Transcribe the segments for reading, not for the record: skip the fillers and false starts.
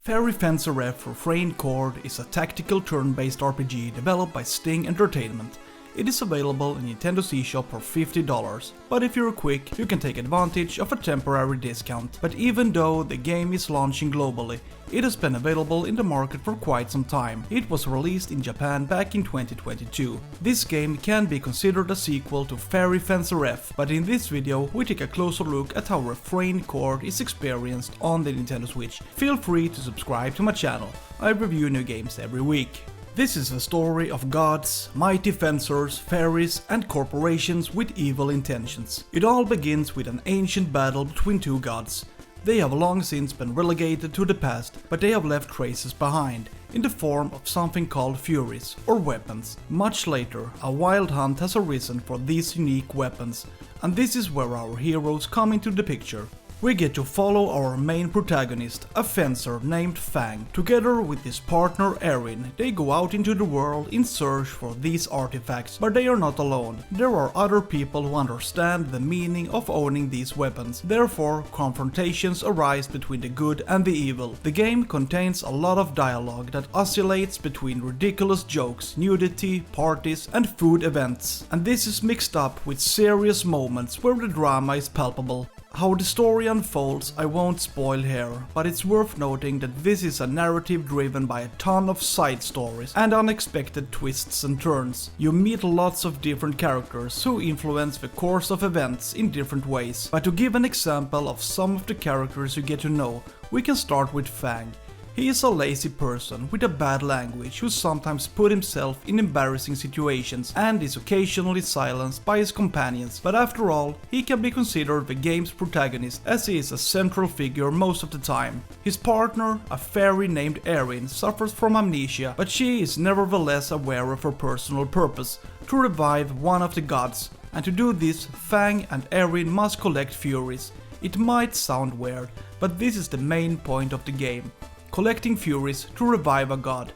Fairy Fencer F Refrain Chord is a tactical turn-based RPG developed by Sting Entertainment. It is available in Nintendo's eShop for $50, but if you're quick, you can take advantage of a temporary discount. But even though the game is launching globally, it has been available in the market for quite some time. It was released in Japan back in 2022. This game can be considered a sequel to Fairy Fencer F, but in this video we take a closer look at how Refrain Chord is experienced on the Nintendo Switch. Feel free to subscribe to my channel. I review new games every week. This is a story of gods, mighty fencers, fairies, and corporations with evil intentions. It all begins with an ancient battle between two gods. They have long since been relegated to the past, but they have left traces behind, in the form of something called furies, or weapons. Much later, a wild hunt has arisen for these unique weapons, and this is where our heroes come into the picture. We get to follow our main protagonist, a fencer named Fang. Together with his partner Erin, they go out into the world in search for these artifacts, but they are not alone. There are other people who understand the meaning of owning these weapons. Therefore, confrontations arise between the good and the evil. The game contains a lot of dialogue that oscillates between ridiculous jokes, nudity, parties, and food events. And this is mixed up with serious moments where the drama is palpable. How the story unfolds I won't spoil here, but it's worth noting that this is a narrative driven by a ton of side stories and unexpected twists and turns. You meet lots of different characters who influence the course of events in different ways, but to give an example of some of the characters you get to know, we can start with Fang. He is a lazy person with a bad language who sometimes puts himself in embarrassing situations and is occasionally silenced by his companions, but after all, he can be considered the game's protagonist as he is a central figure most of the time. His partner, a fairy named Erin, suffers from amnesia, but she is nevertheless aware of her personal purpose, to revive one of the gods, and to do this, Fang and Erin must collect furies. It might sound weird, but this is the main point of the game. Collecting furies to revive a god.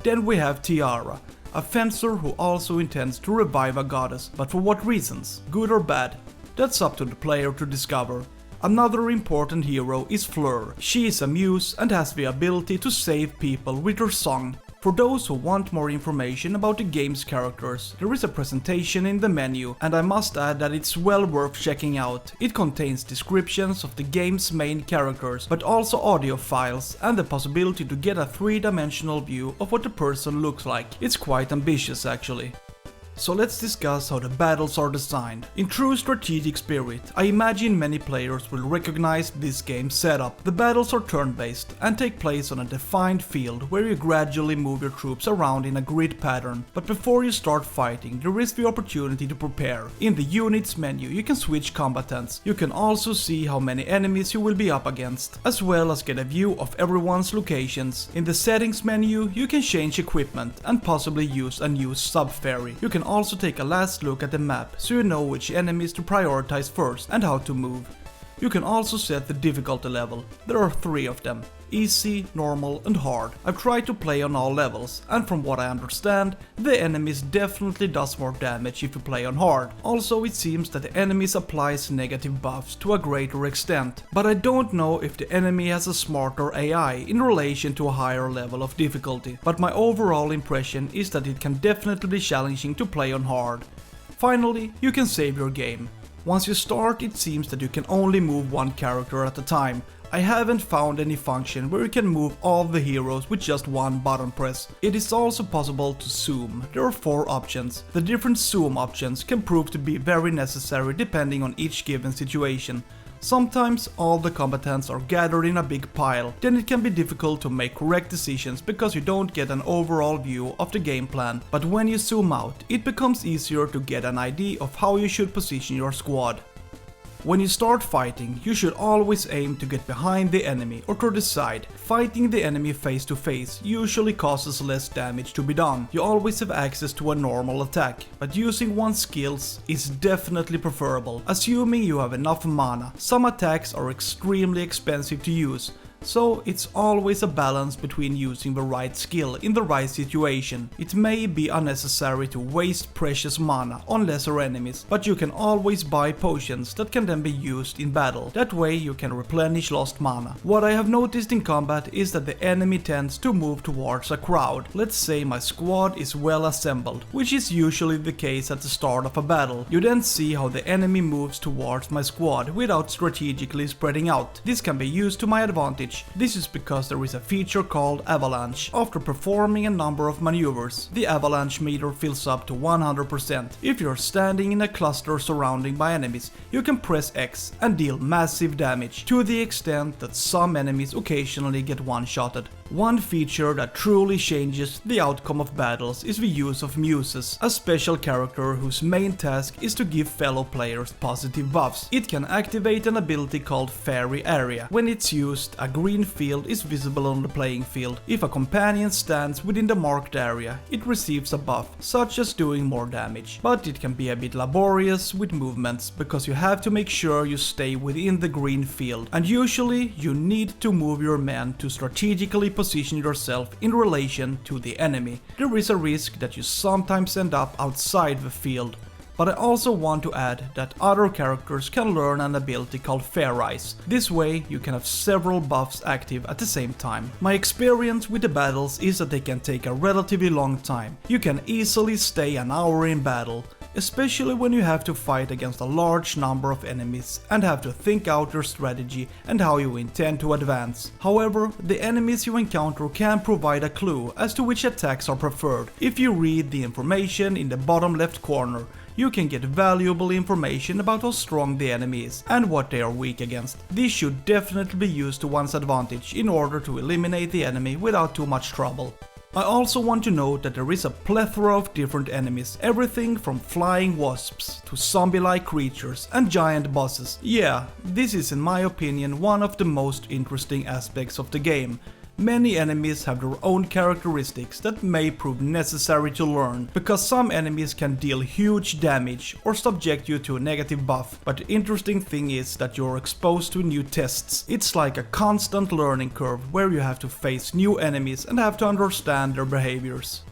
Then we have Tiara, a fencer who also intends to revive a goddess, but for what reasons? Good or bad? That's up to the player to discover. Another important hero is Fleur. She is a muse and has the ability to save people with her song. For those who want more information about the game's characters, there is a presentation in the menu, and I must add that it's well worth checking out. It contains descriptions of the game's main characters, but also audio files and the possibility to get a three-dimensional view of what the person looks like. It's quite ambitious actually. So let's discuss how the battles are designed. In true strategic spirit, I imagine many players will recognize this game's setup. The battles are turn-based and take place on a defined field where you gradually move your troops around in a grid pattern. But before you start fighting, there is the opportunity to prepare. In the units menu, you can switch combatants. You can also see how many enemies you will be up against, as well as get a view of everyone's locations. In the settings menu, you can change equipment and possibly use a new sub-fairy. You can also take a last look at the map so you know which enemies to prioritize first and how to move. You can also set the difficulty level. There are 3 of them: easy, normal and hard. I've tried to play on all levels, and from what I understand, the enemies definitely does more damage if you play on hard. Also, it seems that the enemies applies negative buffs to a greater extent, but I don't know if the enemy has a smarter AI in relation to a higher level of difficulty. But my overall impression is that it can definitely be challenging to play on hard. Finally, you can save your game. Once you start, it seems that you can only move one character at a time. I haven't found any function where you can move all the heroes with just one button press. It is also possible to zoom. There are 4 options. The different zoom options can prove to be very necessary depending on each given situation. Sometimes all the combatants are gathered in a big pile, then it can be difficult to make correct decisions because you don't get an overall view of the game plan. But when you zoom out, it becomes easier to get an idea of how you should position your squad. When you start fighting, you should always aim to get behind the enemy or to the side. Fighting the enemy face to face usually causes less damage to be done. You always have access to a normal attack, but using one's skills is definitely preferable, assuming you have enough mana. Some attacks are extremely expensive to use, So it's always a balance between using the right skill in the right situation. It may be unnecessary to waste precious mana on lesser enemies, but you can always buy potions that can then be used in battle. That way you can replenish lost mana. What I have noticed in combat is that the enemy tends to move towards a crowd. Let's say my squad is well assembled, which is usually the case at the start of a battle. You then see how the enemy moves towards my squad without strategically spreading out. This can be used to my advantage. This is because there is a feature called avalanche. After performing a number of maneuvers, the avalanche meter fills up to 100%. If you're standing in a cluster surrounded by enemies, you can press X and deal massive damage, to the extent that some enemies occasionally get one-shotted. One feature that truly changes the outcome of battles is the use of muses, a special character whose main task is to give fellow players positive buffs. It can activate an ability called Fairy Area. When it's used, a green field is visible on the playing field. If a companion stands within the marked area, it receives a buff, such as doing more damage. But it can be a bit laborious with movements, because you have to make sure you stay within the green field, and usually you need to move your men to strategically position yourself in relation to the enemy. There is a risk that you sometimes end up outside the field. But I also want to add that other characters can learn an ability called Fair Eyes. This way you can have several buffs active at the same time. My experience with the battles is that they can take a relatively long time. You can easily stay an hour in battle, especially when you have to fight against a large number of enemies and have to think out your strategy and how you intend to advance. However, the enemies you encounter can provide a clue as to which attacks are preferred. If you read the information in the bottom left corner, you can get valuable information about how strong the enemy is and what they are weak against. This should definitely be used to one's advantage in order to eliminate the enemy without too much trouble. I also want to note that there is a plethora of different enemies, everything from flying wasps to zombie-like creatures and giant bosses. Yeah, this is in my opinion one of the most interesting aspects of the game. Many enemies have their own characteristics that may prove necessary to learn, because some enemies can deal huge damage or subject you to a negative buff, but the interesting thing is that you're exposed to new tests. It's like a constant learning curve where you have to face new enemies and have to understand their behaviors.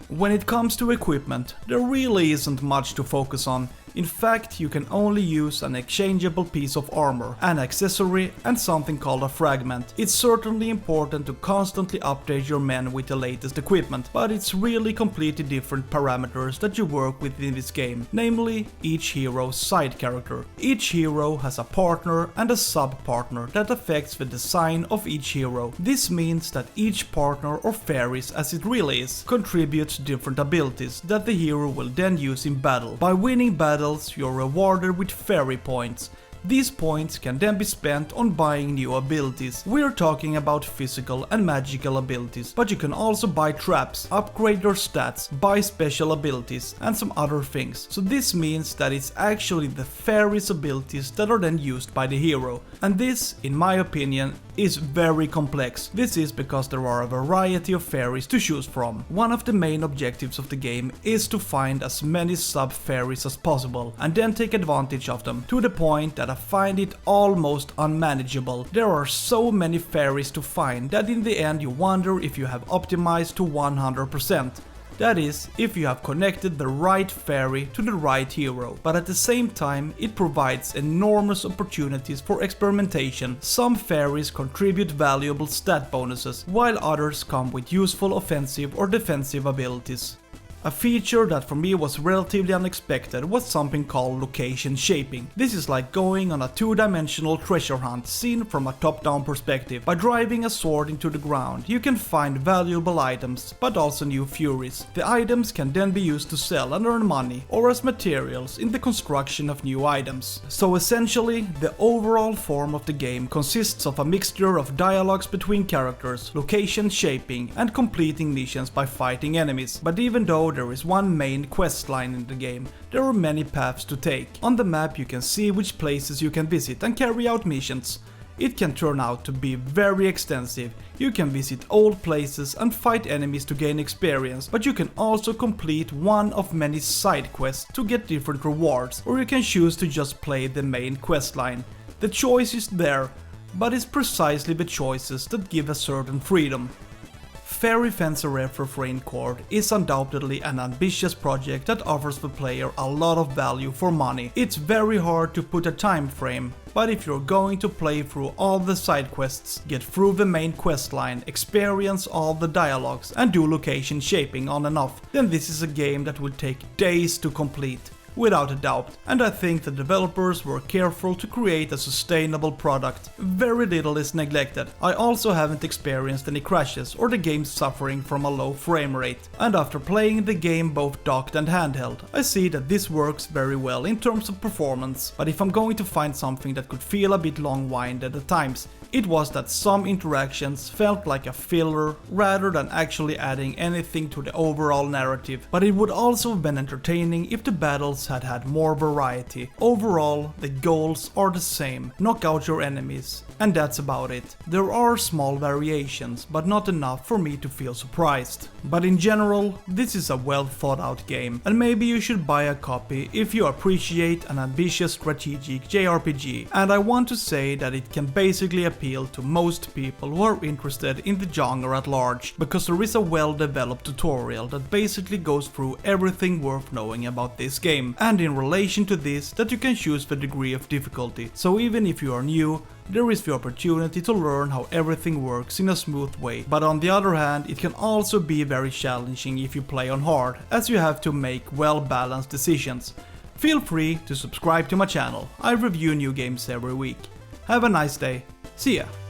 When it comes to equipment, there really isn't much to focus on. In fact, you can only use an exchangeable piece of armor, an accessory, and something called a fragment. It's certainly important to constantly update your men with the latest equipment, but it's really completely different parameters that you work with in this game, namely each hero's side character. Each hero has a partner and a sub-partner that affects the design of each hero. This means that each partner, or fairies as it really is, contributes different abilities that the hero will then use in battle. By winning battles, you're rewarded with fairy points. These points can then be spent on buying new abilities. We're talking about physical and magical abilities, but you can also buy traps, upgrade your stats, buy special abilities, and some other things. So this means that it's actually the fairies' abilities that are then used by the hero. And this, in my opinion, is very complex. This is because there are a variety of fairies to choose from. One of the main objectives of the game is to find as many sub-fairies as possible, and then take advantage of them, to the point that I find it almost unmanageable. There are so many fairies to find that in the end you wonder if you have optimized to 100%. That is, if you have connected the right fairy to the right hero, but at the same time it provides enormous opportunities for experimentation. Some fairies contribute valuable stat bonuses, while others come with useful offensive or defensive abilities. A feature that for me was relatively unexpected was something called location shaping. This is like going on a two-dimensional treasure hunt seen from a top-down perspective. By driving a sword into the ground, you can find valuable items, but also new furies. The items can then be used to sell and earn money, or as materials in the construction of new items. So essentially, the overall form of the game consists of a mixture of dialogues between characters, location shaping, and completing missions by fighting enemies. But even though there is one main quest line in the game, there are many paths to take. On the map you can see which places you can visit and carry out missions. It can turn out to be very extensive. You can visit old places and fight enemies to gain experience, but you can also complete one of many side quests to get different rewards, or you can choose to just play the main quest line. The choice is there. but it's precisely the choices that give a certain freedom. Fairy Fencer Refrain Chord is undoubtedly an ambitious project that offers the player a lot of value for money. It's very hard to put a time frame, but if you're going to play through all the side quests, get through the main quest line, experience all the dialogues and do location shaping on and off, then this is a game that will take days to complete. Without a doubt, and I think the developers were careful to create a sustainable product. Very little is neglected. I also haven't experienced any crashes or the game suffering from a low frame rate. And after playing the game both docked and handheld, I see that this works very well in terms of performance, but if I'm going to find something that could feel a bit long-winded at times, it was that some interactions felt like a filler rather than actually adding anything to the overall narrative, but it would also have been entertaining if the battles had had more variety. Overall, the goals are the same: knock out your enemies, and that's about it. There are small variations, but not enough for me to feel surprised. But in general, this is a well thought out game, and maybe you should buy a copy if you appreciate an ambitious strategic JRPG, and I want to say that it can basically appeal to most people who are interested in the genre at large, because there is a well developed tutorial that basically goes through everything worth knowing about this game, and in relation to this that you can choose the degree of difficulty, so even if you are new, there is the opportunity to learn how everything works in a smooth way. But on the other hand, it can also be very challenging if you play on hard, as you have to make well-balanced decisions. Feel free to subscribe to my channel, I review new games every week. Have a nice day, see ya!